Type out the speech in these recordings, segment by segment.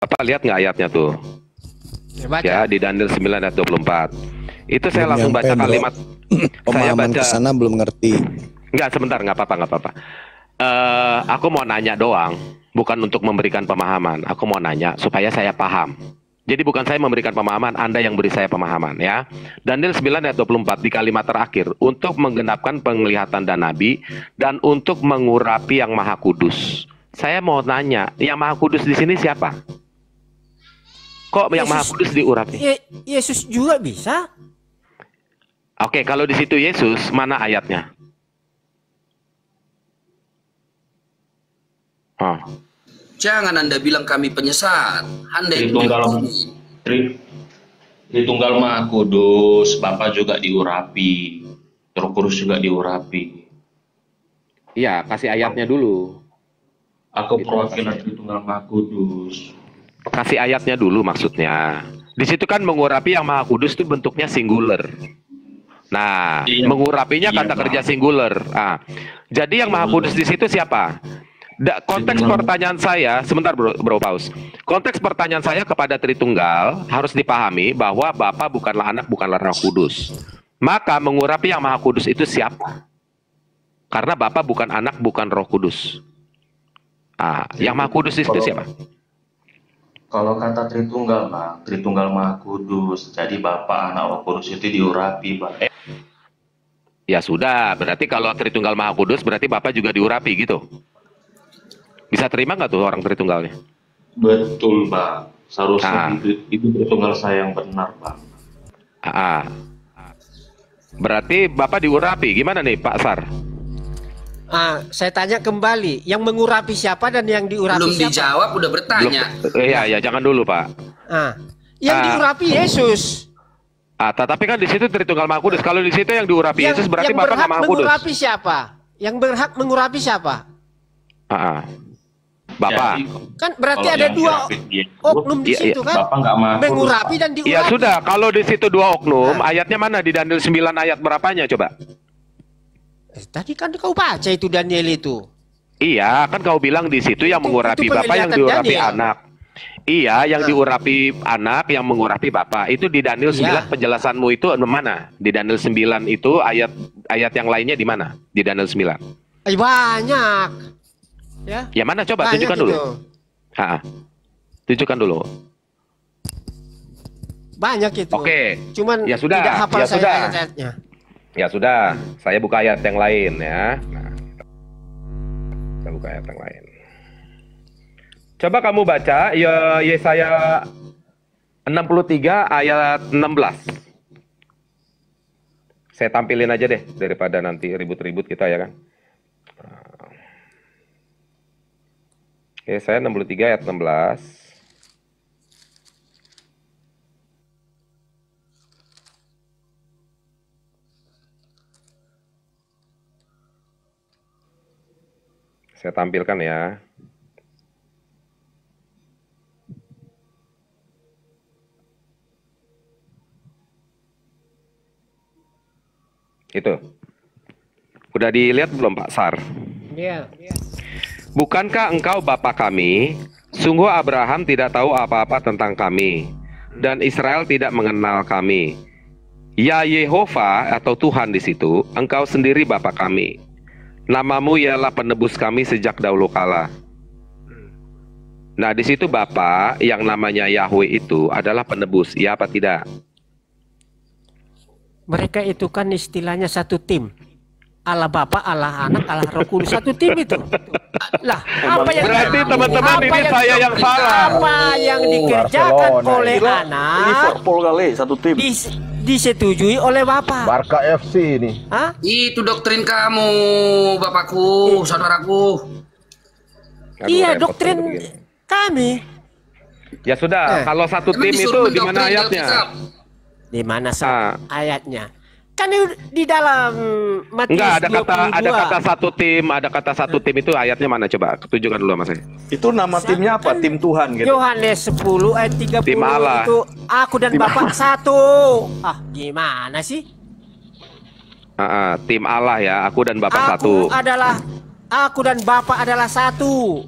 Bapak lihat nggak ayatnya tuh? Baca. Ya, di Daniel 9 ayat 24. Itu saya langsung baca kalimat. Saya Pemahaman baca. kesana belum ngerti. Enggak, sebentar, nggak apa-apa. Aku mau nanya doang, bukan untuk memberikan pemahaman. Aku mau nanya supaya saya paham. Jadi bukan saya memberikan pemahaman, Anda yang beri saya pemahaman ya. Daniel 9 ayat 24 di kalimat terakhir, untuk menggenapkan penglihatan dan nabi dan untuk mengurapi yang maha kudus. Saya mau nanya, yang maha kudus di sini siapa? Kok yang maha kudus diurapi? Yesus juga bisa. Oke, kalau di situ Yesus, mana ayatnya? Oh. Jangan Anda bilang kami penyesat. Anda itu Tritunggal Maha Kudus, Bapa juga diurapi, Roh Kudus juga diurapi. Iya, kasih ayatnya dulu. Aku perwakilan Tritunggal Maha Kudus. Kasih ayatnya dulu maksudnya. Di situ kan mengurapi yang Maha Kudus itu bentuknya singular. Nah, Iya. mengurapinya kata Iya, kerja singular. Ah, jadi yang Maha Kudus di situ siapa? Konteks pertanyaan saya, sebentar bro Paus. Konteks pertanyaan saya kepada Tritunggal harus dipahami bahwa Bapa bukanlah Anak, bukanlah Roh Kudus. Maka mengurapi yang Maha Kudus itu siapa? Karena Bapa bukan Anak, bukan Roh Kudus. Yang Maha Kudus itu siapa? Kalau kata Tritunggal, Bang, Tritunggal Maha Kudus, jadi Bapa, Anak, Roh Kudus itu diurapi, Bang. Ya sudah, berarti kalau Tritunggal Maha Kudus berarti Bapa juga diurapi gitu. Bisa terima nggak tuh orang Tritunggalnya? Betul, Bang. Seharusnya itu Tritunggal saya yang benar, Bang. Berarti Bapak diurapi. Gimana nih Pak Sar? Saya tanya kembali, yang mengurapi siapa dan yang diurapi belum siapa? dijawab udah bertanya. Iya, jangan dulu Pak. Yang diurapi Yesus. Tetapi kan di situ Tritunggal Maha Kudus. Kalau di situ yang diurapi Yesus berarti Bapak nggak Maha Kudus. Mengurapi siapa? Yang berhak mengurapi siapa? Bapak. Kan berarti ada dua oknum di situ kan? Bapak nggak Maha Kudus, mengurapi dan diurapi. Ya sudah, kalau di situ dua oknum, ayatnya mana di Daniel 9 ayat berapanya coba? Tadi kan kau baca itu Daniel itu. Iya, kan kau bilang di situ yang mengurapi Bapak, yang diurapi Anak. Iya, yang diurapi Anak, yang mengurapi Bapak. Itu di Daniel 9 penjelasanmu itu mana? Di Daniel 9 itu ayat yang lainnya di mana? Di Daniel 9. Banyak. Ya mana coba tunjukkan dulu. Tunjukkan dulu. Banyak itu. Oke. Cuman ya sudah, tidak hafal ya saya sudah. ayat-ayatnya. Ya sudah, saya buka ayat yang lain ya. Nah, saya buka ayat yang lain. Coba kamu baca Yesaya 63 ayat 16. Saya tampilin aja deh daripada nanti ribut-ribut kita ya kan. Yesaya 63 ayat 16. Saya tampilkan ya. Itu. Udah dilihat belum Pak Sar? Iya. Bukankah engkau Bapa kami? Sungguh Abraham tidak tahu apa-apa tentang kami, dan Israel tidak mengenal kami. Ya Yehova atau Tuhan di situ, engkau sendiri Bapa kami. Namamu ialah penebus kami sejak dahulu kala. Nah, di situ Bapa yang namanya Yahweh itu adalah penebus, ya apa tidak? Mereka itu kan istilahnya satu tim. Allah Bapa, Allah Anak, Allah Roh Kudus, satu tim itu. Lah, apa yang berarti teman-teman ini saya yang salah. Apa yang dikerjakan oleh anak? Liverpool kali satu tim. Disetujui oleh Bapak. Barca FC ini. Itu doktrin kamu, Bapakku, saudaraku. Iya, doktrin kami. Ya sudah, kalau satu tim itu di mana ayatnya? Di mana ayatnya? Kan di dalam Matius Enggak, 22. ada kata satu tim, ada kata satu tim itu ayatnya mana coba? Tunjukkan dulu Mas. Itu nama timnya apa? Tim Tuhan gitu. Yohanes 10 ayat 30 Tim Allah. itu aku dan Bapak satu. Gimana sih? Tim Allah ya, aku dan Bapak satu. Aku dan Bapak adalah satu.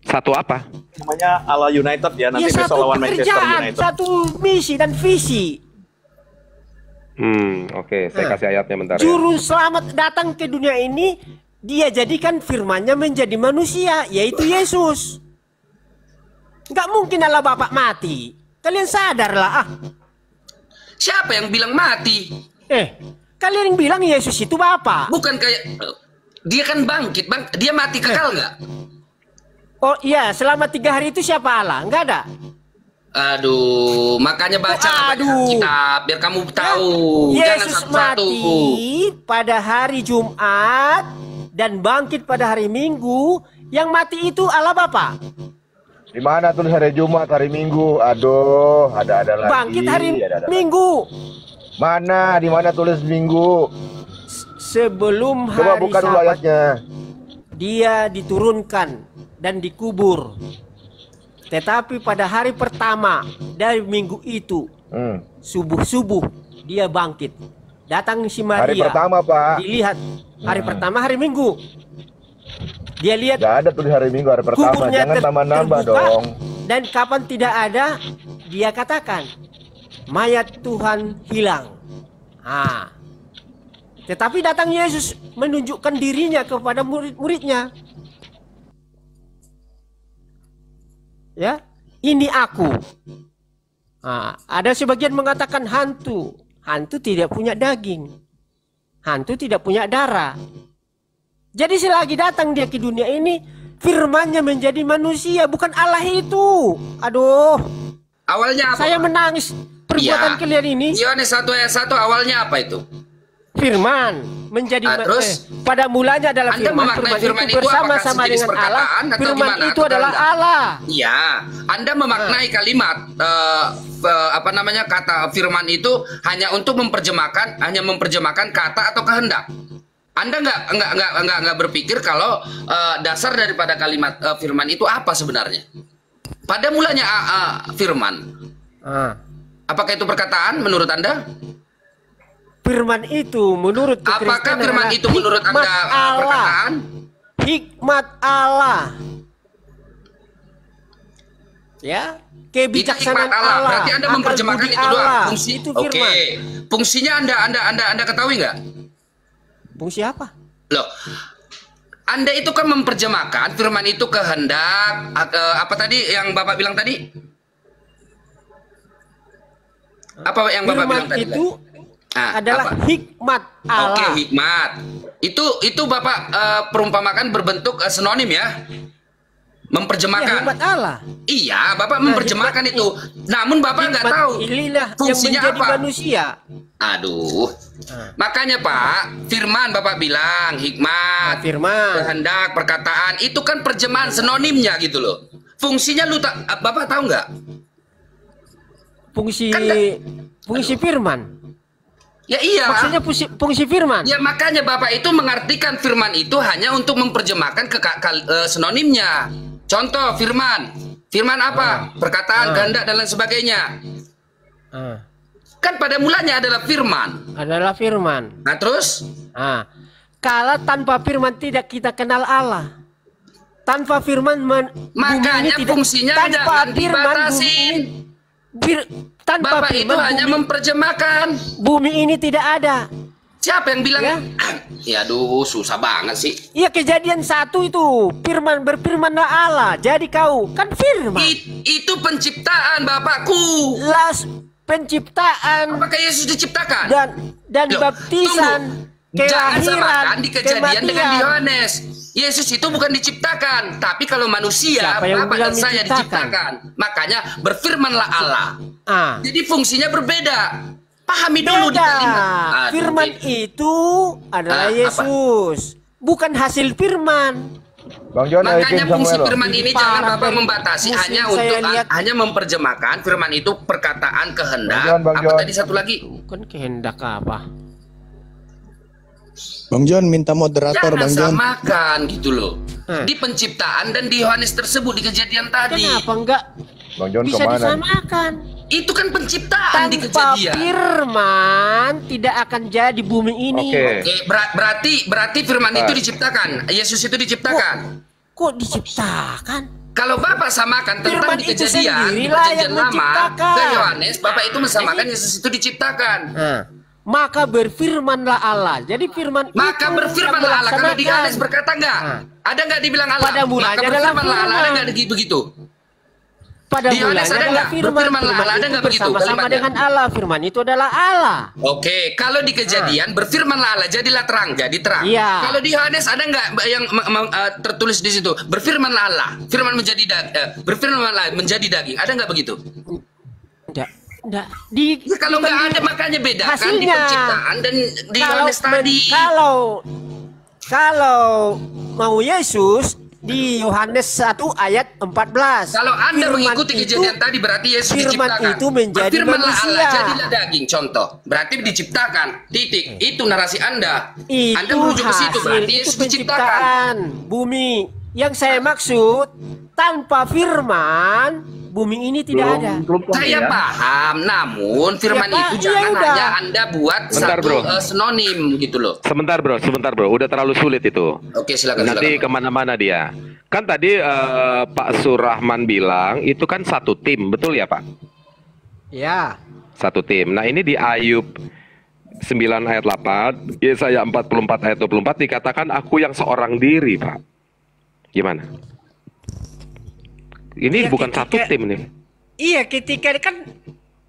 Satu apa? Namanya ala United ya, nanti Ya besok satu lawan Manchester pekerjaan, United. satu misi dan visi. Oke, saya kasih ayatnya bentar ya. Juru selamat datang ke dunia ini, dia jadikan firman-Nya menjadi manusia, yaitu Yesus. Nggak mungkin Allah Bapak mati. Kalian sadarlah. Siapa yang bilang mati? Kalian yang bilang Yesus itu Bapak. Bukan kayak dia kan bangkit, Bang. Dia mati kekal nggak? Oh iya, selama 3 hari itu siapa Allah? Nggak ada. Aduh, makanya baca kitab biar kamu tahu. Jangan Yesus satu-satu. mati pada hari Jumat dan bangkit pada hari Minggu. Yang mati itu Allah Bapa. Di mana tulis hari Jumat, hari Minggu? Aduh, ada lagi. Bangkit hari Ada. Minggu. Mana? Di mana tulis Minggu? Sebelum Coba hari buka dulu Sabat, ayatnya. dia diturunkan dan dikubur. Tetapi pada hari pertama dari minggu itu, subuh-subuh dia bangkit. Datang si Maria. Hari pertama, Pak. Dilihat hari pertama hari Minggu. Dia lihat Gak ada tulis hari Minggu, hari pertama. kuburnya Jangan tambah-nambah terbuka, dong. dan kapan tidak ada, dia katakan mayat Tuhan hilang. Tetapi datang Yesus menunjukkan dirinya kepada murid-muridnya. Ya, ini aku. Ada sebagian mengatakan hantu. Hantu tidak punya daging. Hantu tidak punya darah. Jadi selagi datang dia ke dunia ini, firman-Nya menjadi manusia, bukan Allah itu. Aduh. Awalnya apa? Saya menangis perbuatan kalian ini. Yohanes 1 ayat 1 awalnya apa itu? Firman menjadi terus pada mulanya adalah Anda firman. memaknai firman itu bersama-sama apakah sejenis dengan Allah. perkataan atau Firman gimana? itu Atau adalah enggak? Allah. Iya, Anda memaknai kalimat apa namanya kata firman itu hanya untuk memperjemahkan kata atau kehendak. Anda nggak berpikir kalau dasar daripada kalimat firman itu apa sebenarnya? Pada mulanya firman. Apakah itu perkataan menurut Anda? Firman itu menurut Apakah firman itu menurut Anda perkataan? Hikmat Allah. Ya, kebijaksanaan Allah. Berarti Anda akal memperjemahkan budi itu doang. Allah. Fungsi Itu firman. Fungsinya Anda ketahui nggak? Fungsi apa? Loh, Anda itu kan memperjemahkan firman itu kehendak apa tadi yang Bapak bilang tadi? Apa yang Bapak bilang tadi? Itu adalah hikmat Allah. Oke, hikmat. Itu Bapak perumpamakan berbentuk sinonim ya? Memperjemahkan. Ya, hikmat Allah. Iya, Bapak memperjemahkan itu. Namun Bapak nggak tahu fungsinya yang menjadi apa. manusia. Aduh. Makanya Pak, firman Bapak bilang hikmat, firman, kehendak, perkataan itu kan perjemahan sinonimnya gitu loh. Fungsinya Bapak tahu nggak? Fungsi firman. Ya iya. Maksudnya fungsi firman. Ya makanya Bapak itu mengartikan firman itu hanya untuk memperjemahkan sinonimnya. Contoh firman. Firman apa? Perkataan, kehendak dan lain sebagainya. Kan pada mulanya adalah firman. Adalah firman. Nah terus? Kalau tanpa firman tidak kita kenal Allah. Tanpa firman makanya fungsinya jangan dibatasin. Tanpa Bapak firman, itu hanya memperjemahkan. Bumi ini tidak ada. Siapa yang bilang? Ya aduh, susah banget sih. Iya, Kejadian 1 itu firman, berfirmanlah Allah, jadi kau kan firman. Itu penciptaan Bapakku. Penciptaan. Apakah Yesus diciptakan? Dan baptisan, jangan kelahiran, samakan di Kejadian dengan di kematian. Yohanes. Yesus itu bukan diciptakan, tapi kalau manusia, Bapak dan saya diciptakan. Makanya berfirmanlah Allah. Jadi fungsinya berbeda. Pahami dulu di kalimat. Firman itu adalah Yesus, bukan hasil firman. Bang John, makanya fungsi firman ini jangan Bapak membatasi hanya untuk hanya memperjemahkan firman itu perkataan kehendak. Bang John. Apa tadi satu lagi? Bukan kehendak apa? Bang John minta moderator. Jangan Bang John samakan gitu loh. Di penciptaan dan di Yohanes tersebut di kejadian tadi. Kenapa enggak Bang John bisa kemana? disamakan? Itu kan penciptaan di Tanpa kejadian. firman tidak akan jadi bumi ini. Oke, berarti firman itu diciptakan. Yesus itu diciptakan. Kok diciptakan? Kalau Bapak samakan tentang Firman di itu kejadian di sendirilah perjanjian yang lama menciptakan. ke Yohanes, Bapak itu mensamakan Yesus itu diciptakan. Nah, maka berfirmanlah Allah. Jadi firman Maka itu berfirmanlah yang Allah. Kalau di melaksanakan. Yohanes berkata enggak? Nah. Ada enggak dibilang Allah? Pada mulanya Maka adalah berfirmanlah Allah. Ada firman. enggak begitu? Pada Di Yohanes mulanya ada adalah nggak? firman. Berfirmanlah Firman Allah, ada itu nggak begitu bersama-sama kalimatnya? dengan Allah. Firman itu adalah Allah. Oke, kalau di kejadian berfirmanlah Allah, jadilah terang, jadi terang. Iya. Kalau di Yohanes ada nggak yang tertulis di situ? Berfirmanlah Allah, firman menjadi berfirmanlah menjadi daging. Ada nggak begitu? Enggak. Di Ya, kalau nggak ada makanya bedakan di hasilnya. penciptaan dan di Yohanes tadi. Kalau mau Yesus di Yohanes 1 ayat 14. Kalau Anda Firman mengikuti itu- kejadian tadi berarti Yesus firman diciptakan. itu menjadi Berfirmanlah Allah, manusia. jadilah daging. Contoh, berarti diciptakan. Titik. Itu narasi Anda. Itu Anda menuju ke situ, hasil, berarti itu Yesus diciptakan. penciptaan bumi. Yang saya maksud, tanpa firman, bumi ini tidak ada. Saya paham, namun firman Ya, Pak, itu iya jangan udah. hanya Anda buat Bentar, satu bro. sinonim gitu loh. Sebentar bro, udah terlalu sulit itu. Oke, silakan. Nanti silakan. kemana-mana dia. Kan tadi Pak Surahman bilang itu kan satu tim, betul ya Pak? Ya. Satu tim. Nah ini di Ayub 9 ayat 8, Yesaya 44 ayat 24 dikatakan aku yang seorang diri Pak. Gimana? Ini Ya, bukan satu ketika- tim nih. Iya, ketika kan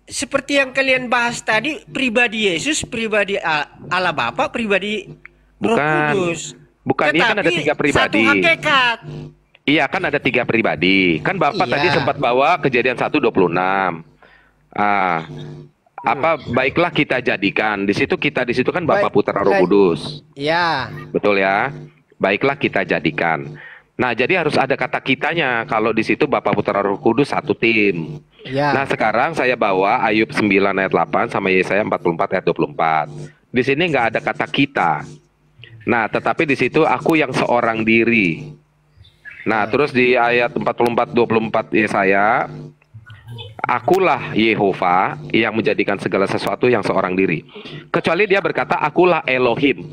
seperti yang kalian bahas tadi, pribadi Yesus, pribadi Allah Bapa, pribadi Roh Bukan. Kudus. Bukan, ini kan ada Tetapi 3 pribadi. Satu hakikat. Iya kan ada 3 pribadi. Kan Bapak Iya. tadi sempat bawa Kejadian 1:26. Apa baiklah kita jadikan. Di situ kan Bapa, Baik. Putra, Roh Kudus. Ya. Betul ya? Baiklah kita jadikan. Nah, jadi harus ada kata kitanya. Kalau di situ Bapa, Putra, Roh Kudus satu tim. Ya. Nah, sekarang saya bawa Ayub 9 ayat 8 sama Yesaya 44 ayat 24. Di sini nggak ada kata kita. Nah, tetapi di situ aku yang seorang diri. Nah, terus di ayat 44-24 Yesaya, akulah Yehova yang menjadikan segala sesuatu yang seorang diri. Kecuali dia berkata, akulah Elohim.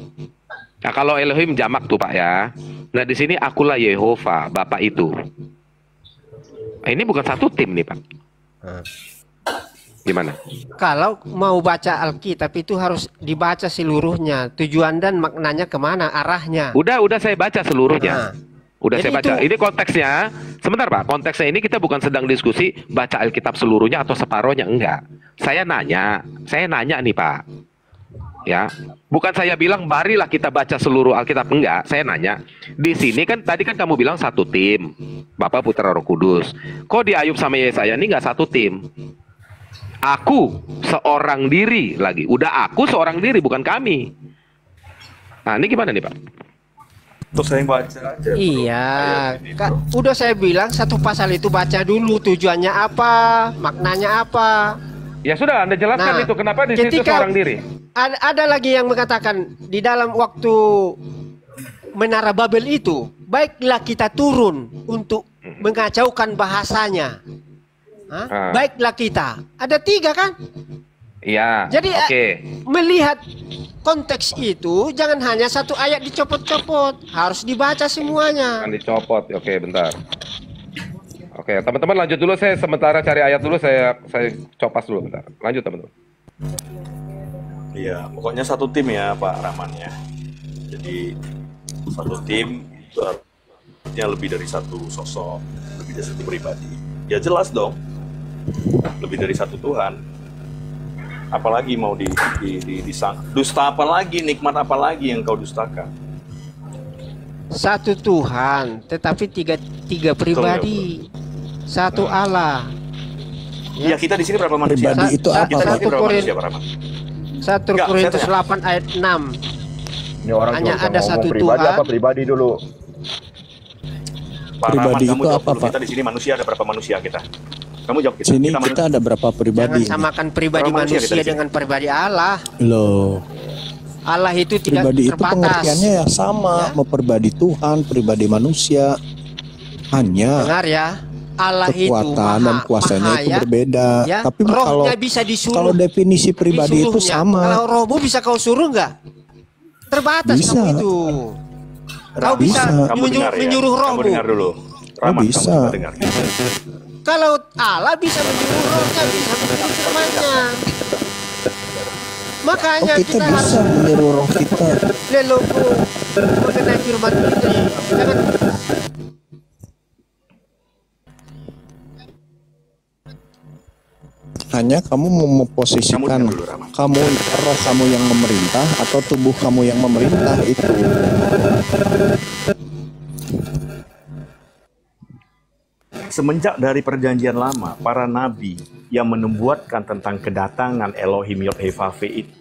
Nah, kalau Elohim jamak tuh Pak ya. Nah, di sini akulah Yehova, Bapak itu. Nah, ini bukan satu tim nih Pak. Gimana? Kalau mau baca Alkitab itu harus dibaca seluruhnya. Tujuan dan maknanya kemana, arahnya. Udah saya baca seluruhnya. Nah. Udah Jadi saya baca. itu- Ini konteksnya, sebentar Pak. Konteksnya ini kita bukan sedang diskusi baca Alkitab seluruhnya atau separohnya, enggak. Saya nanya nih Pak. Ya, bukan saya bilang marilah kita baca seluruh Alkitab, enggak. Saya nanya. Di sini kan tadi kan kamu bilang satu tim, Bapa, Putra, Roh Kudus. Kok di Ayub sama Yesaya ini enggak satu tim? Aku seorang diri lagi. Udah aku seorang diri, bukan kami. Nah, ini gimana nih Pak? Untuk saya yang baca aja. Iya, udah saya bilang satu pasal itu baca dulu tujuannya apa, maknanya apa. Ya sudah, Anda jelaskan Nah, itu kenapa di situ ketika- seorang diri. Ada lagi yang mengatakan di dalam waktu Menara Babel itu, baiklah kita turun untuk mengacaukan bahasanya. Hah? Ah. Baiklah kita. Ada 3 kan? Iya. Jadi Oke. melihat konteks itu jangan hanya satu ayat dicopot-copot, harus dibaca semuanya. Akan dicopot. Oke, bentar. Oke, teman-teman lanjut dulu. Saya sementara cari ayat dulu. Saya copas dulu bentar. Lanjut teman-teman. Iya, pokoknya satu tim ya Pak Rahman ya. Jadi satu tim artinya lebih dari satu sosok, lebih dari satu pribadi. Ya jelas dong, lebih dari satu Tuhan. Apalagi mau disang dusta apa lagi, nikmat apa lagi yang kau dustakan? Satu Tuhan, tetapi tiga pribadi. Satu Allah. Ya kita di sini berapa manusia? Pribadi itu apa, Kita di Pak? sini berapa manusia Pak Rahman? 1 Enggak, Korintus saya 8 ayat 6. Ini orang Hanya cuma ada ngomong satu pribadi Tuhan. apa pribadi dulu? Pak Rahman, Pribadi kamu itu jawab apa, dulu. Pak? Kita di sini manusia ada berapa manusia kita? Kamu jawab kita. Sini Kita kita ada berapa Jangan pribadi? ini? samakan pribadi Berapa manusia kita manusia di sini? dengan pribadi Allah. Loh, Allah itu tidak pribadi itu terbatas. pengertiannya ya sama, Ya. mau pribadi Tuhan, pribadi manusia. Hanya Dengar ya, Allah itu kekuatan dan kuasanya maha itu ya. berbeda. Ya, Tapi kalau rohnya bisa disuruh. kalau definisi pribadi itu disuruhnya. sama. Kalau rohmu bisa kau suruh nggak? Terbatas Bisa. kamu itu. Kau bisa Bisa. Kamu dengar ya. menyuruh Kamu rohmu. dengar dulu. Raman, kamu bisa. suka dengar? Kalau Allah bisa meniru rohnya, bisa meniru firman-Nya. Oh, Makanya kita kita harus bisa meniru roh kita. leloku mengenai firman itu. Jangan Hanya kamu mau Kamu memposisikan dengar dulu, Raman. kamu roh kamu yang memerintah atau tubuh kamu yang memerintah itu. Semenjak dari perjanjian lama, para nabi yang menubuatkan tentang kedatangan Elohim Yod-Heh-Vav-He itu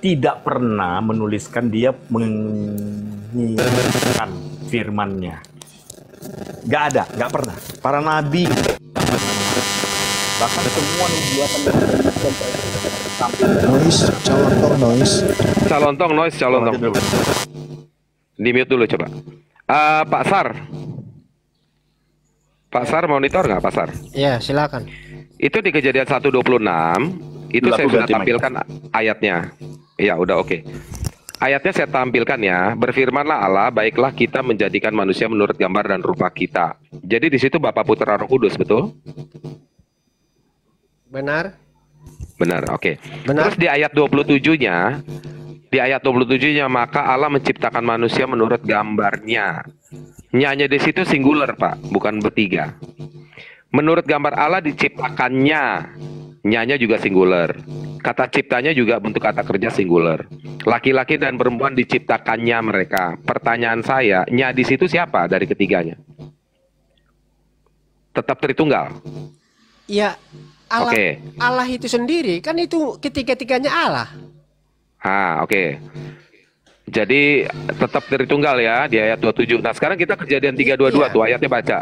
tidak pernah menuliskan dia menyiarkan firman-Nya. Gak ada, gak pernah. Para nabi, bahkan semua nubuatan yang sampai Noise, calontong noise. Calontong noise, calontong. dulu. Di mute dulu coba. Pak Sar. Pak Sar monitor nggak Pak Sar? Ya, silakan. Itu di Kejadian 1:26 itu Udah, saya aku sudah ganti mic. tampilkan ayatnya. Ya, udah oke. Ayatnya saya tampilkan ya. Berfirmanlah Allah, baiklah kita menjadikan manusia menurut gambar dan rupa kita. Jadi di situ Bapa Putra Roh Kudus, betul? Benar? Benar, oke. Benar. Terus di ayat 27-nya, maka Allah menciptakan manusia menurut gambarnya. Nyanya di situ singular, Pak, bukan bertiga. Menurut gambar Allah diciptakannya. Nyanya juga singular. Kata ciptanya juga bentuk kata kerja singular. Laki-laki dan perempuan diciptakannya mereka. Pertanyaan saya, nya di situ siapa dari ketiganya? Tetap Tritunggal. Ya, Allah, Oke. Allah itu sendiri kan itu ketiga-tiganya Allah. Oke. Jadi tetap Tritunggal ya di ayat 27. Nah, sekarang kita Kejadian 3:22 Iya. tuh ayatnya baca.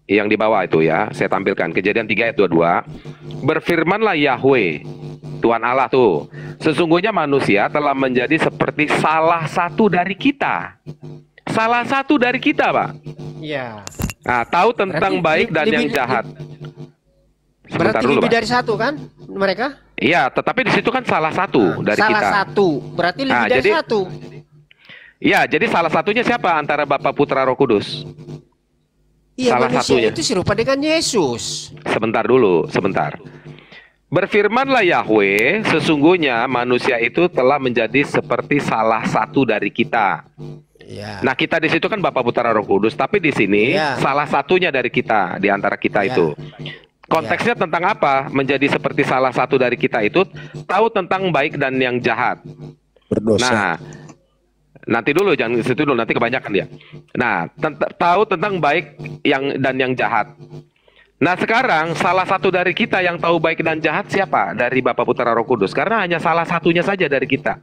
Yang di bawah itu ya, saya tampilkan. Kejadian 3 ayat 22. Berfirmanlah Yahweh, Tuhan Allah tuh, sesungguhnya manusia telah menjadi seperti salah satu dari kita. Salah satu dari kita, Pak. Iya. Nah, tahu tentang Berarti baik dan yang lebih- jahat. Sebentar Berarti dulu, lebih Pak. dari satu kan mereka? Iya, tetapi di situ kan salah satu dari Salah kita. satu. Berarti lebih Nah, dari jadi- satu. Iya, jadi salah satunya siapa antara Bapa, Putra, Roh Kudus? Iya, salah manusia satunya. itu serupa dengan Yesus. Sebentar dulu, sebentar. Berfirmanlah Yahweh, sesungguhnya manusia itu telah menjadi seperti salah satu dari kita. Iya. Nah, kita di situ kan Bapa, Putra, Roh Kudus, tapi di sini Iya. salah satunya dari kita, di antara kita Iya. itu. Konteksnya tentang apa? Menjadi seperti salah satu dari kita itu tahu tentang baik dan yang jahat. Berdosa. Nah, nanti dulu, jangan ke situ dulu, nanti kebanyakan dia. Nah, tahu tentang baik dan yang jahat. Nah, sekarang salah satu dari kita yang tahu baik dan jahat siapa? Dari Bapa, Putra, Roh Kudus. Karena hanya salah satunya saja dari kita.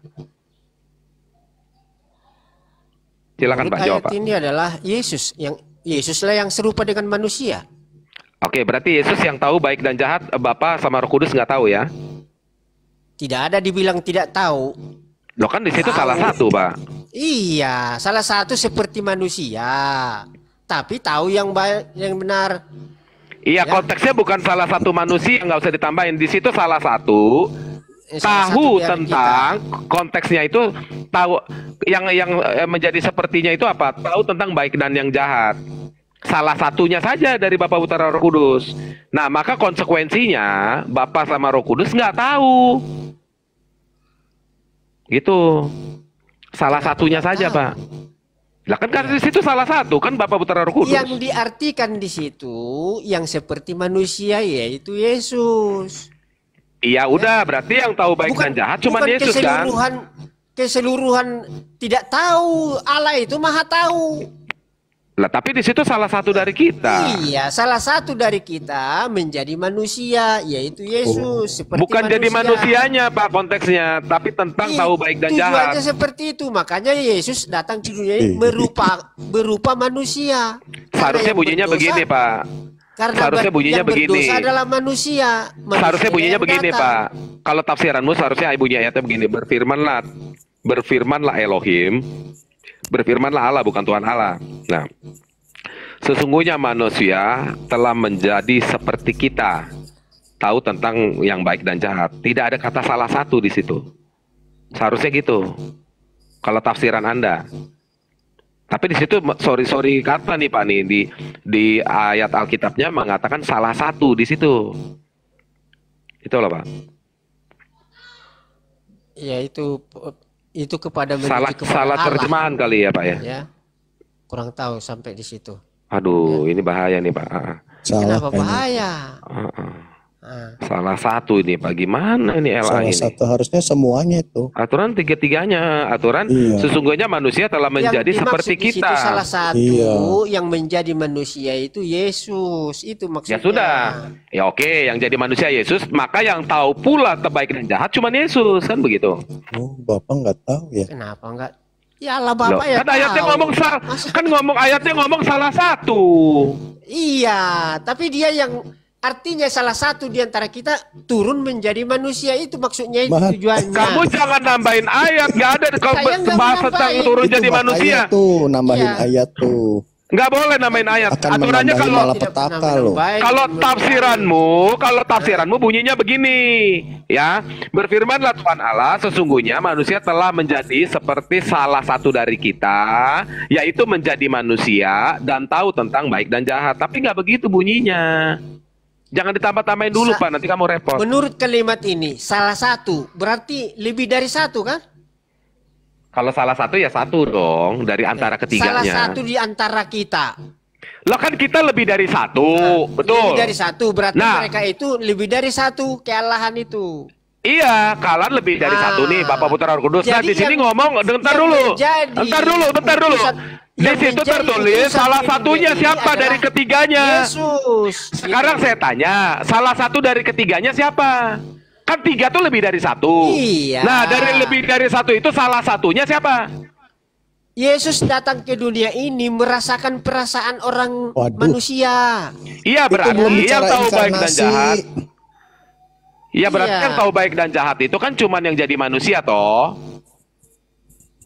Silakan Menurut Pak, jawab ayat Pak. ini adalah Yesuslah yang serupa dengan manusia. Oke, berarti Yesus yang tahu baik dan jahat, Bapa sama Roh Kudus nggak tahu ya? Tidak ada dibilang tidak tahu. Loh kan di situ salah satu, Pak. Iya, salah satu seperti manusia. Tapi tahu yang baik, yang benar. Iya, Ya. konteksnya bukan salah satu manusia, nggak usah ditambahin. Di situ salah satu Salah tahu satu dari tentang konteksnya itu, tahu yang menjadi sepertinya itu apa? Tahu tentang baik dan yang jahat. Salah satunya saja dari Bapa, Putra, Roh Kudus. Nah, maka konsekuensinya Bapa sama Roh Kudus nggak tahu. Gitu. Salah satunya saja, tahu? Pak. Lah kan karena di situ salah satu kan Bapa, Putra, Roh Kudus. Yang diartikan di situ yang seperti manusia yaitu Yesus. Iya, udah berarti yang tahu baik dan jahat cuma bukan Yesus kan. keseluruhan tidak tahu. Allah itu maha tahu. Lah tapi di situ salah satu dari kita. Iya, salah satu dari kita menjadi manusia yaitu Yesus. Seperti Bukan jadi manusianya Pak konteksnya, tapi tentang tahu baik dan jahat. Tujuannya seperti itu. Makanya Yesus datang ke dunia ini berupa manusia. Seharusnya bunyinya begini Pak. Karena Seharusnya bunyinya yang begini. berdosa adalah manusia. Seharusnya bunyinya yang begini datang. Pak. Kalau tafsiranmu seharusnya bunyi ayatnya begini. Berfirmanlah Elohim. Berfirmanlah Allah, bukan Tuhan Allah. Nah, sesungguhnya manusia telah menjadi seperti kita, tahu tentang yang baik dan jahat. Tidak ada kata salah satu di situ. Seharusnya gitu. Kalau tafsiran Anda. Tapi di situ sorry kata nih Pak nih di ayat Alkitabnya mengatakan salah satu di situ. Itu loh Pak. Ya itu kepada Salah menuju kepada salah Allah. terjemahan kali ya Pak ya. Ya, kurang tahu sampai di situ. Aduh, ini bahaya nih Pak. Salah Kenapa kayaknya. bahaya? Ah. Ah, Salah satu ini Pak. Gimana ini LA Salah ini? satu harusnya semuanya itu. Aturan tiga-tiganya. Aturan Iya. sesungguhnya manusia telah menjadi yang seperti dimaksud di situ kita. salah satu Iya. yang menjadi manusia itu Yesus. Itu maksudnya. Ya sudah. Ya oke, yang jadi manusia Yesus, maka yang tahu pula baik dan jahat cuma Yesus, kan begitu. Oh, Bapak nggak tahu ya. Kenapa enggak? Ya Allah Loh, Bapak ya kan ayatnya tahu. ngomong ayatnya ngomong salah satu. Iya, tapi dia yang artinya salah satu di antara kita turun menjadi manusia itu maksudnya itu Bah- tujuannya. Kamu jangan nambahin ayat, nggak ada kalau Saya nggak bahas tentang nambahin. turun Itu jadi makanya manusia. tuh nambahin Iya. ayat tuh. Nggak boleh namain ayat. Akan Aturannya menambahin kalau malah petaka loh. kalau tafsiranmu bunyinya begini, ya. Berfirmanlah Tuhan Allah, sesungguhnya manusia telah menjadi seperti salah satu dari kita, yaitu menjadi manusia dan tahu tentang baik dan jahat. Tapi nggak begitu bunyinya. Jangan ditambah-tambahin dulu, Pak, nanti kamu repot. Menurut kalimat ini salah satu berarti lebih dari satu kan? Kalau salah satu ya satu dong dari antara Salah ketiganya. satu di antara kita. Lah kan kita lebih dari satu, betul. Lebih dari satu berarti Nah. mereka itu lebih dari satu kealahan itu. Iya, kalian lebih dari Ah. satu nih, Bapak Putra Roh Kudus. Nah, Jadi di sini yang- ngomong, bentar yang dulu. menjadi Bentar dulu. utusan- Di yang situ menjadi tertulis utusan salah di satunya dunia ini siapa adalah dari ketiganya. Yesus. Sekarang saya tanya, salah satu dari ketiganya siapa? Kan tiga tuh lebih dari satu. Iya. Nah, dari lebih dari satu itu salah satunya siapa? Yesus datang ke dunia ini merasakan perasaan orang Waduh. manusia. Iya, Itu berarti belum yang bicara tahu baik dan inkarnasi. jahat. Iya, berarti Iya. yang tahu baik dan jahat itu kan cuman yang jadi manusia toh.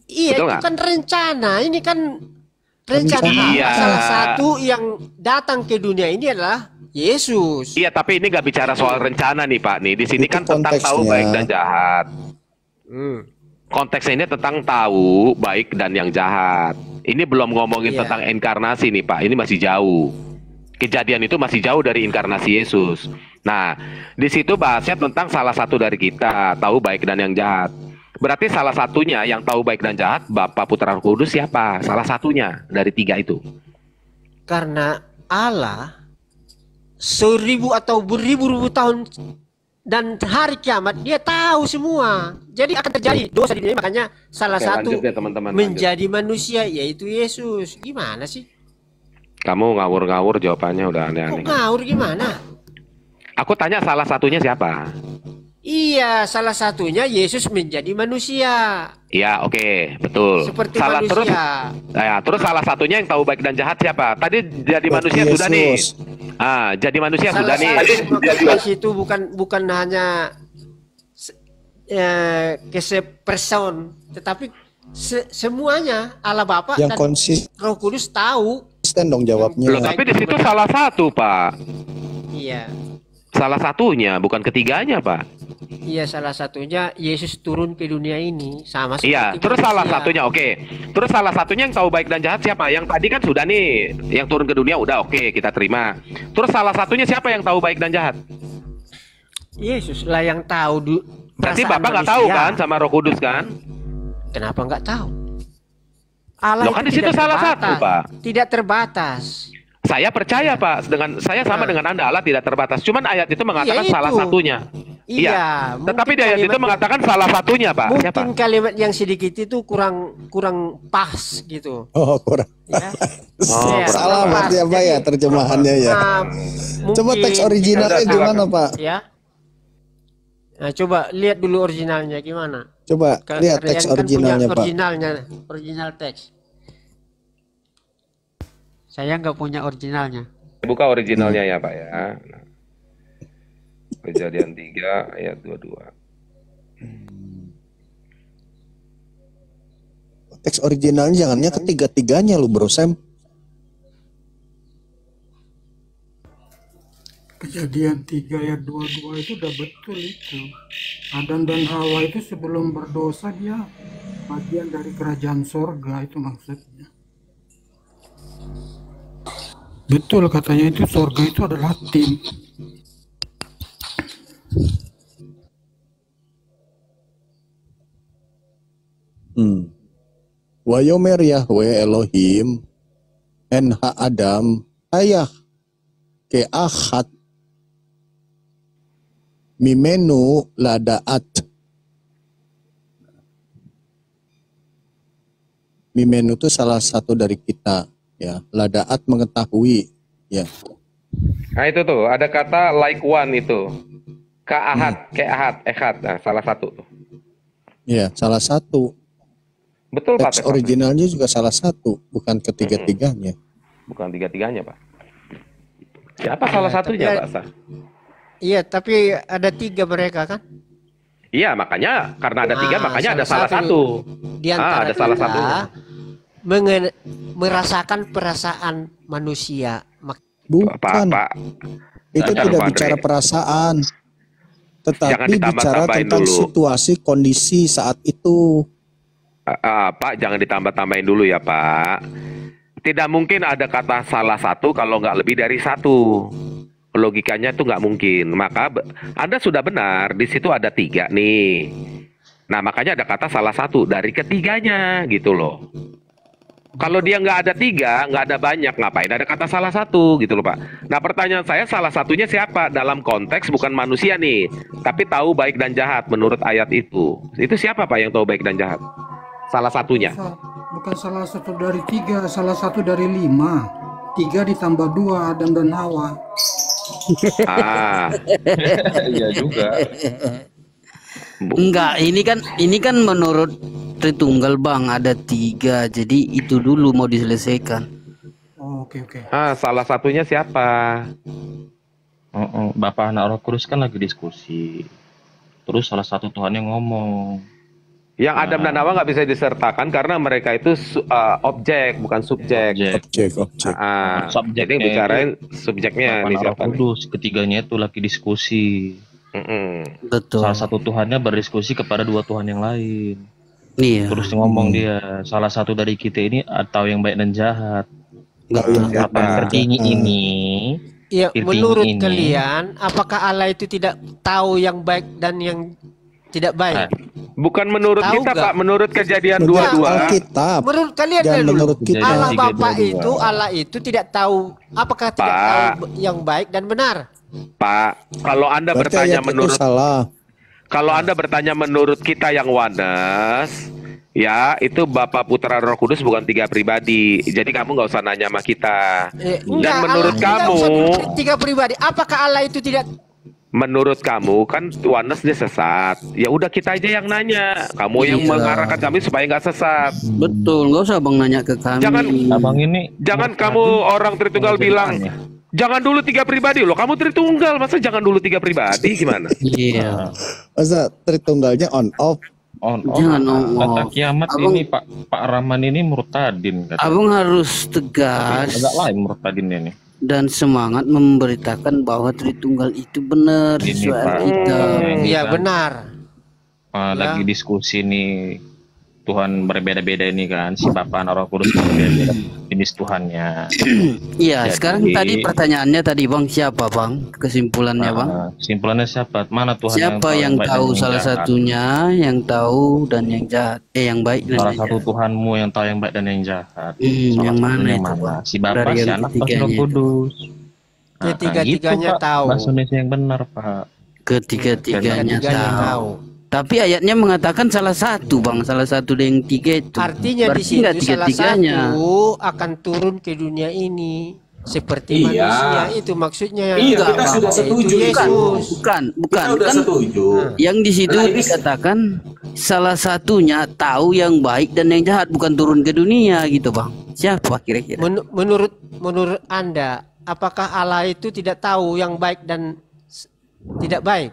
Iya, Betul itu nggak? kan rencana. Ini kan rencana. Iya. Salah satu yang datang ke dunia ini adalah Yesus. Iya, tapi ini nggak bicara soal rencana nih Pak. Nih di sini Itu kan tentang tahu konteksnya. baik dan jahat. Hmm. Konteksnya ini tentang tahu baik dan yang jahat. Ini belum ngomongin Iya. tentang inkarnasi nih Pak. Ini masih jauh. Kejadian itu masih jauh dari inkarnasi Yesus. Nah, di situ bahasnya tentang salah satu dari kita tahu baik dan yang jahat. Berarti salah satunya yang tahu baik dan jahat Bapa Putra Roh Kudus siapa? Salah satunya dari tiga itu. Karena Allah 1000 atau beribu-ribu tahun dan hari kiamat dia tahu semua. Jadi akan terjadi dosa di dunia, makanya salah Oke, satu lanjut ya, teman-teman, menjadi manusia yaitu Yesus. Gimana sih? Kamu ngawur-ngawur jawabannya udah Kok aneh-aneh. ngawur gimana? Aku tanya salah satunya siapa? Iya, salah satunya Yesus menjadi manusia. Iya, oke, betul. Seperti Salah terus, manusia. terus salah satunya yang tahu baik dan jahat siapa? Tadi jadi Berarti manusia sudah nih. Yesus. Jadi manusia Salah sudah nih. satu maksudnya situ bukan hanya keseperson, tetapi semuanya Allah Bapa Yang dan konsisten Roh Kudus tahu. dong jawabnya. Loh, tapi di situ salah satu, Pak. Iya. Salah satunya, bukan ketiganya, Pak. Iya, salah satunya Yesus turun ke dunia ini sama seperti Iya, terus salah manusia. satunya, oke. Terus salah satunya yang tahu baik dan jahat siapa? Yang tadi kan sudah nih, yang turun ke dunia udah oke, kita terima. Terus salah satunya siapa yang tahu baik dan jahat? Yesus lah yang tahu Berarti perasaan Bapak nggak tahu manusia. kan sama Roh Kudus kan? Kenapa nggak tahu? Allah Loh, kan itu di situ tidak salah terbatas. satu, Pak. Tidak terbatas. Saya percaya, Pak, saya sama Nah. dengan Anda, Allah tidak terbatas. Cuman ayat itu mengatakan Iya, salah itu. satunya. Iya, Tetapi di mungkin ayat itu kalimat- mengatakan salah satunya, Pak. Siapa? Mungkin kalimat yang sedikit itu kurang pas gitu. Oh, kurang. Ya. Oh, Ya, Salah kurang berarti pas. apa ya Jadi, terjemahannya ya? Coba mungkin teks originalnya kita- gimana, Pak? Ya. Nah, coba lihat dulu originalnya gimana. Coba lihat Kalian teks kan originalnya, punya Pak. original teks. Saya nggak punya originalnya. Buka originalnya ya, Pak ya. Nah. Kejadian 3 ayat 22. Teks originalnya jangannya ketiga-tiganya lu, Bro Sam. Kejadian 3 ayat 22 itu udah betul itu. Adam dan Hawa itu sebelum berdosa dia bagian dari kerajaan sorga, itu maksudnya. Betul katanya itu surga itu adalah tim. Wa yomer Yahweh Elohim en ha Adam ayah ke ahad mimenu ladaat. Mimenu itu salah satu dari kita, ya. Ladaat mengetahui, ya. Nah itu tuh ada kata like one itu. Ka'ahad, ke'ahad, ehad. Nah, salah satu tuh. Ya, salah satu. Betul Pak. Teks originalnya juga salah satu, bukan ketiga-tiganya. Bukan tiga-tiganya Pak. Siapa salah satunya Pak Sah? Iya, tapi ada 3 mereka kan? Iya, makanya karena ada 3 makanya ada salah salah satu. Di antara Ada salah kita satu. merasakan perasaan manusia. Bukan. Pak. Itu Jangan tidak lupa, bicara Andre. perasaan, Jangan tetapi bicara ditambah-tambahin tentang dulu. situasi kondisi saat itu. Pak, jangan ditambah-tambahin dulu ya Pak. Tidak mungkin ada kata salah satu kalau nggak lebih dari satu. Logikanya itu nggak mungkin. Maka Anda sudah benar. Di situ ada 3 nih. Nah makanya ada kata salah satu dari ketiganya gitu loh. Kalau dia nggak ada 3, nggak ada banyak, ngapain ada kata salah satu gitu loh Pak. Nah pertanyaan saya salah satunya siapa? Dalam konteks bukan manusia nih, tapi tahu baik dan jahat menurut ayat itu. Itu siapa Pak yang tahu baik dan jahat? Salah satunya. Bukan salah satu dari 3, salah satu dari 5. 3 ditambah 2, Adam dan Hawa. Iya juga. Enggak, ini kan menurut Tritunggal Bang ada 3, jadi itu dulu mau diselesaikan. Oh, oke. Salah satunya siapa? Bapak anak Roh Kudus kan lagi diskusi. Terus salah satu Tuhan yang ngomong. Yang Adam dan Hawa nggak bisa disertakan karena mereka itu objek bukan subjek. Objek. Subjeknya Jadi bicarain subjeknya Bapak nih anak Roh siapa nih? Kudus. Ketiganya itu lagi diskusi. Betul. Salah satu Tuhannya berdiskusi kepada 2 Tuhan yang lain. Iya. Terus ngomong dia, salah satu dari kita ini atau yang baik dan jahat. Apa yang tertinggi ini? Iya, Tirting menurut ini. kalian, apakah Allah itu tidak tahu yang baik dan yang tidak baik? Bukan menurut Tahu kita nggak? Pak, menurut kejadian Menurut 22. Alkitab Menurut kalian dan dulu, menurut kita. Allah Kejadian Bapa 3:22. Allah itu tidak tahu, apakah tidak Pak. tahu yang baik dan benar? Pak, kalau Anda Berarti bertanya ayat itu menurut salah. Kalau Anda bertanya menurut kita yang oneness, ya itu Bapa Putra Roh Kudus bukan 3 pribadi. Jadi kamu nggak usah nanya sama kita. Dan menurut Allah kamu, tidak usah 3 pribadi. Apakah Allah itu tidak? menurut kamu kan oneness dia sesat. Ya udah kita aja yang nanya. Kamu yang Iya. mengarahkan kami supaya nggak sesat. Betul, nggak usah Bang nanya ke kami. Abang ini Jangan kamu orang Tritunggal bilang, jangan dulu 3 pribadi loh. Kamu Tritunggal, masa jangan dulu 3 pribadi gimana? Iya. Masa Tritunggalnya on off? Jangan kata kiamat Abang- ini Pak Rahman ini murtadin kata. Abang harus tegas Agak lain murtadin ini. dan semangat memberitakan bahwa Tritunggal itu benar Ini, sesuai Pak. Alkitab. Ini Iya kan, benar. lagi diskusi nih Tuhan berbeda-beda ini kan, si Bapa anak Roh Kudus berbeda jenis Tuhannya. Iya, Jadi- sekarang tadi pertanyaannya tadi Bang, siapa Bang? Kesimpulannya Bang? Simpulannya siapa? Mana Tuhan Siapa yang baik dan tahu yang salah jahat? satunya, yang tahu dan yang jahat, yang baik dan Salah yang satu jahat. Tuhanmu yang tahu yang baik dan yang jahat. Yang mana satunya itu, mana? Pak? Si Bapa, Dari si yang Anak, si ketiganya Roh itu. Kudus. Ketiga-tiganya gitu, Pak. tahu. Bahasa Indonesia yang benar, Pak. Ketiga-tiganya Ketiga-tiganya tahu. Tapi ayatnya mengatakan salah satu Bang, salah satu dari yang 3 itu. Artinya di Berarti situ nggak salah tiga-tiganya. satu akan turun ke dunia ini seperti Iya. manusia itu maksudnya. Iya, Enggak, kita Bang. sudah setuju Itu itu. Yesus. Bukan. Kita sudah Kan setuju. yang di situ Nah, ini- dikatakan salah satunya tahu yang baik dan yang jahat, bukan turun ke dunia gitu Bang. Siapa kira-kira? Menurut Anda, apakah Allah itu tidak tahu yang baik dan tidak baik?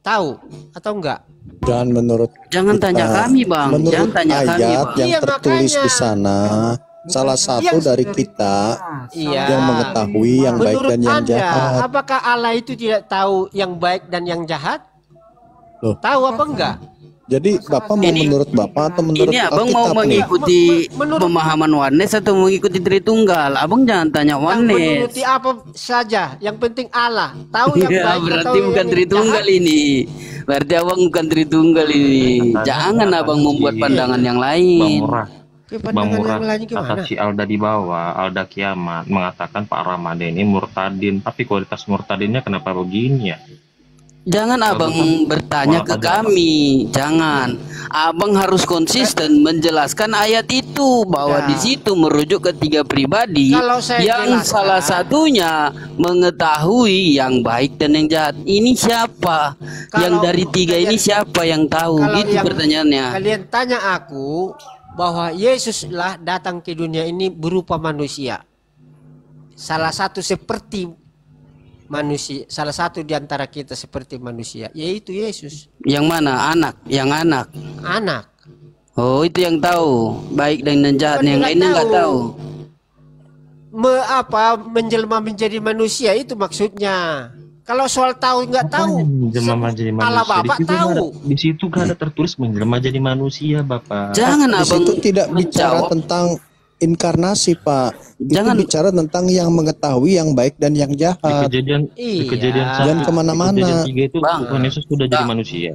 Tahu atau enggak? Dan menurut Jangan tanya kami, Bang. menurut Jangan tanya kami, ayat Bang. yang Iya, tertulis makanya. di sana, salah satu Yang dari kita Iya. yang mengetahui yang baik Menurut dan yang Anda, jahat. apakah Allah itu tidak tahu yang baik dan yang jahat? Loh. Tahu apa enggak? Jadi Bapak mau Ini- menurut Bapak atau menurut Ini abang mau Alkitab nih? mengikuti Menurut- pemahaman Oneness atau mengikuti Tritunggal? Abang jangan tanya Yang Oneness. menuruti apa saja, yang penting Allah. Tahu yang Ya, baik berarti atau bukan yang Tritunggal jahat. ini. Berarti abang bukan Tritunggal ini. Jangan abang membuat pandangan yang Bang lain. Murad, Oke, Bang pandangan Murad, yang lain kata gimana? si Alda di bawah, Alda Kiamat mengatakan Pak Ramadhan ini murtadin, tapi kualitas murtadinnya kenapa begini ya? Jangan abang bertanya ke malah kami. Jangan. Abang harus konsisten menjelaskan ayat itu bahwa Ya. di situ merujuk ke 3 pribadi Kalau saya yang jelaskan- salah satunya mengetahui yang baik dan yang jahat. Ini siapa? Yang Kalau dari 3 ini siapa yang tahu? Kalau Gitu yang pertanyaannya. Kalian tanya aku bahwa Yesuslah datang ke dunia ini berupa manusia. Salah satu seperti manusia, salah satu di antara kita seperti manusia, yaitu Yesus. Yang mana? Anak. Yang anak. Anak. Oh, itu yang tahu baik dan yang jahat. Kan Yang nggak lainnya nggak tahu. Menjelma menjadi manusia itu maksudnya. Kalau soal tahu nggak tahu, Menjelma jadi Allah manusia. Bapak Di situ tahu. di situ kan ada tertulis menjelma jadi manusia, Bapak. Jangan Di abang situ tidak bicara menjawab. tentang inkarnasi, Pak. Jangan- Itu bicara tentang yang mengetahui yang baik dan yang Di jahat. kejadian Iya. kejadian Jangan kemana-mana. Kejadian 3 itu Bang. Tuhan Yesus sudah jadi Bang. manusia.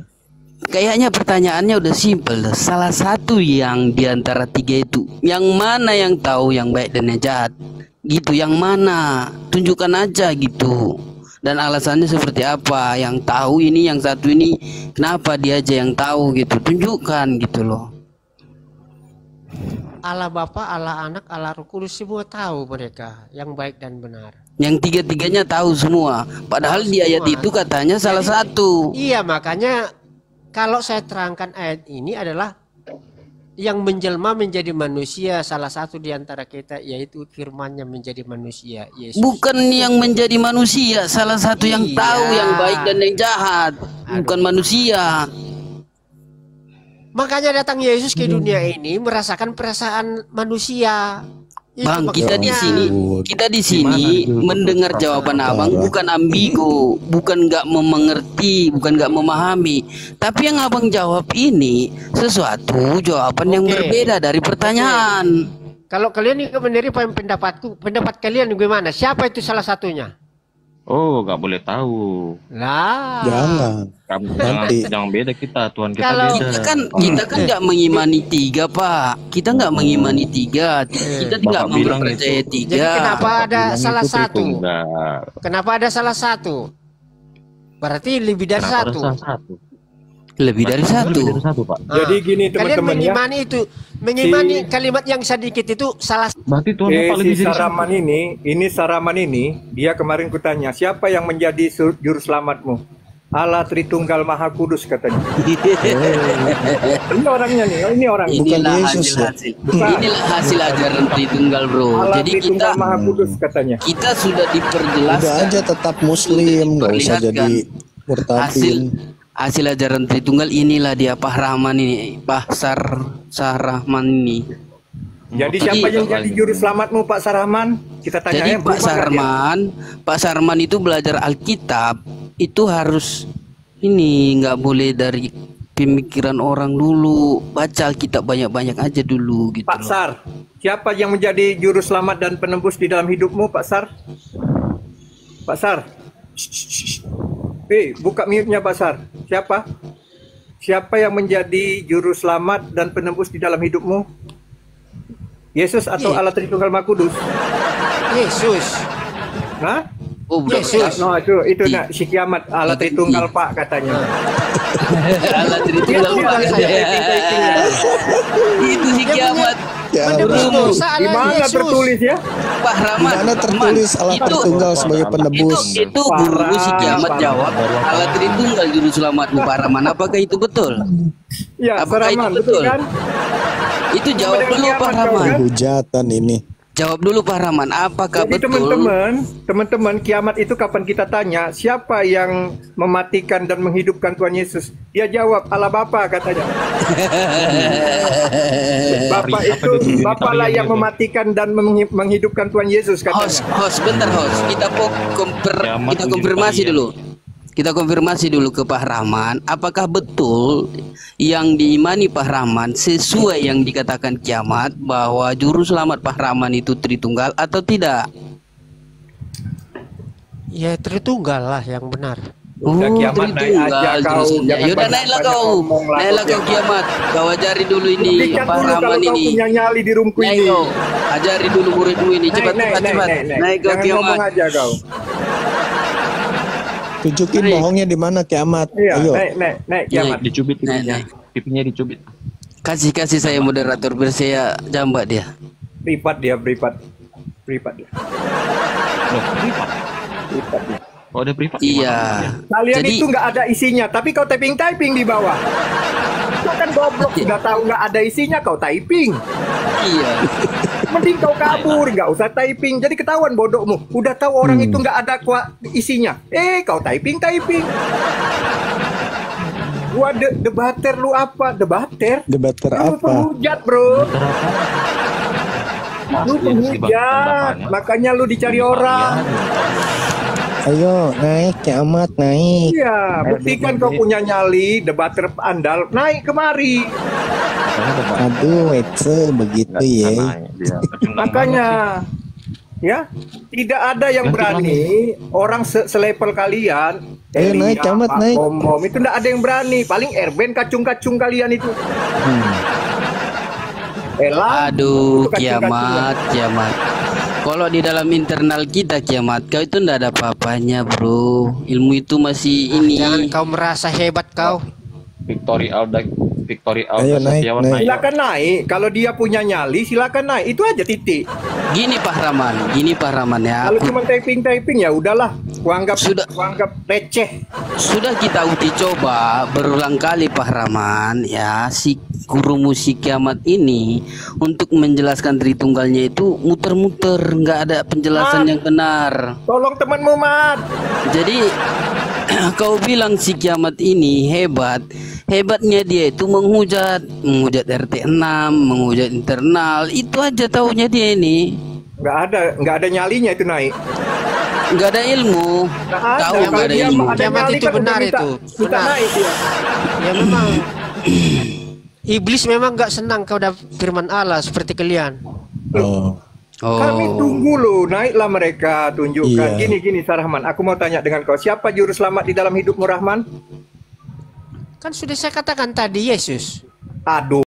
Kayaknya pertanyaannya udah simpel. Salah satu yang di antara 3 itu, yang mana yang tahu yang baik dan yang jahat? Gitu, yang mana? Tunjukkan aja gitu. Dan alasannya seperti apa? Yang tahu ini, yang satu ini, kenapa dia aja yang tahu gitu? Tunjukkan gitu loh. Allah Bapa, Allah Anak, Allah Roh Kudus semua tahu mereka yang baik dan benar. Yang 3-3-nya tahu semua. Padahal di ayat Semua. itu katanya salah satu. Iya, makanya kalau saya terangkan ayat ini adalah yang menjelma menjadi manusia, salah satu di antara kita yaitu firman-Nya menjadi manusia, Yesus. Bukan yang menjadi manusia, salah satu yang Iya. tahu yang baik dan yang jahat. Bukan manusia. Makanya datang Yesus ke dunia ini merasakan perasaan manusia. Itu Bang, kita di maksudnya. sini, kita di sini mendengar jawaban abang bukan ambigu, bukan nggak memengerti, bukan nggak memahami. Tapi yang abang jawab ini sesuatu jawaban yang Oke. berbeda dari pertanyaan. Kalau kalian ikut menerima pendapatku, pendapat kalian gimana? Siapa itu salah satunya? Oh, nggak boleh tahu. Lah. Jangan. Kamu Nanti. jangan beda kita, Tuhan kita Kalau- beda. Kita kan nggak mengimani 3, Pak. Kita nggak mengimani 3. Kita tidak Bapak bilang mempercayai itu. 3. Jadi kenapa ada Bilang salah itu satu? Tritunggal. Kenapa ada salah satu? Berarti lebih dari Kenapa ada satu. salah satu? Lebih dari Berarti satu. lebih dari satu, Pak. Jadi gini Kalian teman-teman ya. mengimani itu, mengimani kalimat yang sedikit itu salah. Berarti Tuhan Bapak lebih Si dari Saraman satu. ini Saraman ini, dia kemarin kutanya, siapa yang menjadi juru selamatmu? Allah Tritunggal Maha Kudus katanya. Ini orangnya nih, ini orang. Bukan Inilah Yesus, ya? hasil-hasil. Inilah hasil ajaran Tritunggal, bro. Allah Jadi Tritunggal kita Maha Kudus katanya. kita sudah Udah diperjelaskan aja tetap muslim, nggak usah jadi hasil murtadin. hasil ajaran Tritunggal. Inilah dia Pak Rahman ini, Pak Sarahman ini. Jadi siapa yang jadi juru selamatmu Pak Sarahman? Kita tanya Jadi ya. Pak Sarman itu belajar Alkitab itu harus ini, nggak boleh dari pemikiran orang dulu, baca Alkitab banyak-banyak aja dulu gitu Pak loh. Sar, siapa yang menjadi juru selamat dan penembus di dalam hidupmu Pak Sar? Pak Sar. Buka mute-nya Pak Sar. Siapa? Siapa yang menjadi juru selamat dan penembus di dalam hidupmu? Yesus atau Allah Tritunggal Maha Kudus? Yesus. Hah? Oh, bukan. Yesus. No, itu nak si kiamat Allah Tritunggal Pak katanya. Allah Tritunggal Pak. Itu si kiamat. Ya, Menebus dosa Di Allah mana Yesus. tertulis ya? Pak Rahman. Mana tertulis Allah Itu- Tritunggal sebagai penebus? Itu guru si kiamat Parah. jawab Allah Tritunggal juru selamatmu Pak Rahman. Apakah itu betul? Ya, Apakah itu Saraman, betul? betul kan? Itu jawab Dengan dulu Pak kiamat Rahman. jauh, kan? Hujatan ini. Jawab dulu Pak Rahman. Apakah Jadi betul? teman-teman, kiamat itu kapan kita tanya siapa yang mematikan dan menghidupkan Tuhan Yesus? Dia jawab Allah Bapa katanya. Bapalah yang mematikan dan menghidupkan Tuhan Yesus katanya. Host, bentar host. Kita konfirmasi dulu. kita konfirmasi dulu ke Pak Rahman, apakah betul yang diimani Pak Rahman sesuai yang dikatakan Kiamat bahwa juru selamat Pak Rahman itu Tritunggal atau tidak? Ya Tritunggal lah yang benar. Udah Kiamat naik aja kau. Yaudah naiklah kau. Naiklah kau Kiamat. Kau ajari dulu ini Pak Rahman ini. Punya nyali di rumku Naik ini. kau. Ajari dulu muridmu ini. Cepat. Naik kau Jangan Kiamat. ngomong aja kau. Tunjukin bohongnya di mana Kiamat. Iya, Ayo. naik Kiamat. Dicubit pipinya. Naik. Pipinya dicubit. Kasih saya moderator biar saya jambat dia. Privat dia. Loh, privat dia. Oh, ada privat. Iya. Kalian Jadi- itu nggak ada isinya, tapi kau typing di bawah. Kau kan goblok, sudah tahu nggak ada isinya, kau typing. Iya. Mending kau kabur, nggak usah typing. Jadi ketahuan bodohmu. Udah tahu orang itu nggak ada isinya. Kau typing. Gua debater lu apa? Debater Debater lu apa? penghujat, bro. Lu penghujat, makanya lu dicari orang. Ayo naik Kiamat naik. Iya, buktikan kau punya nyali, debater andal, naik kemari. Aduh, Wetse begitu ya. Makanya, ya, tidak ada yang berani orang selevel kalian. Ayo naik, Kiamat, naik. Om, itu tidak ada yang berani. Paling Erben kacung-kacung kalian itu. Aduh, itu kacung-kacungan. Kiamat. Kalau di dalam internal kita Kiamat, kau itu ndak ada apa-apanya, bro. Ilmu itu masih ini. Jangan kau merasa hebat kau. Victory Alda Ayo, naik, Setiawan naik. Silakan naik. Kalau dia punya nyali, silakan naik. Itu aja titik. Gini Pak Rahman ya. Kalau cuma typing ya udahlah. Kuanggap receh. Sudah kita uji coba berulang kali Pak Rahman ya, si guru musik Kiamat ini untuk menjelaskan Tritunggalnya itu muter-muter, nggak ada penjelasan yang benar. Tolong temanmu, Mat. Jadi kau bilang si Kiamat ini hebatnya dia itu menghujat RT 6, menghujat internal, itu aja taunya dia ini. Nggak ada nyalinya itu naik. Nggak ada ilmu. Tahu nggak ada ilmu. Kiamat itu benar itu. Benar. Naik dia. Ya memang. Iblis memang nggak senang kau dapat firman Allah seperti kalian. Kami tunggu loh, naiklah mereka tunjukkan. Iya. Gini Sarahman, aku mau tanya dengan kau, siapa juru selamat di dalam hidupmu, Rahman? Kan sudah saya katakan tadi, Yesus. Aduh.